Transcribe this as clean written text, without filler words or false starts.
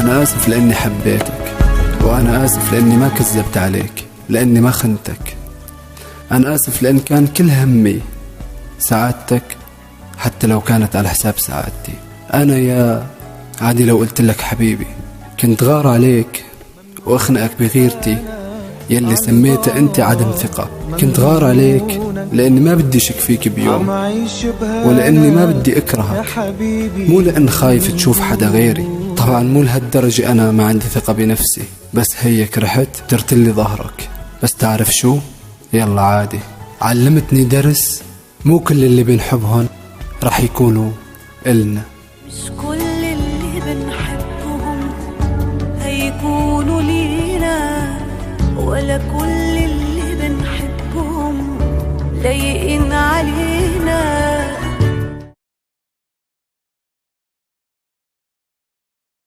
أنا آسف لأني حبيتك، وأنا آسف لأني ما كذبت عليك، لأني ما خنتك. أنا آسف لأن كان كل همي سعادتك حتى لو كانت على حساب سعادتي. أنا يا عادي لو قلت لك حبيبي كنت غار عليك وأخنقك بغيرتي يلي سميته أنت عدم ثقة. كنت غار عليك لأني ما بدي شك فيك بيوم، ولأني ما بدي أكرهك، مو لأن خايف تشوف حدا غيري. طبعا مو لهالدرجة، أنا ما عندي ثقة بنفسي، بس هيك رحت درتلي ظهرك. بس تعرف شو؟ يلا عادي، علمتني درس، مو كل اللي بنحبهم رح يكونوا إلنا. مش كل اللي بنحبهم هيكونوا لينا، ولا كل اللي بنحبهم لايقين علينا.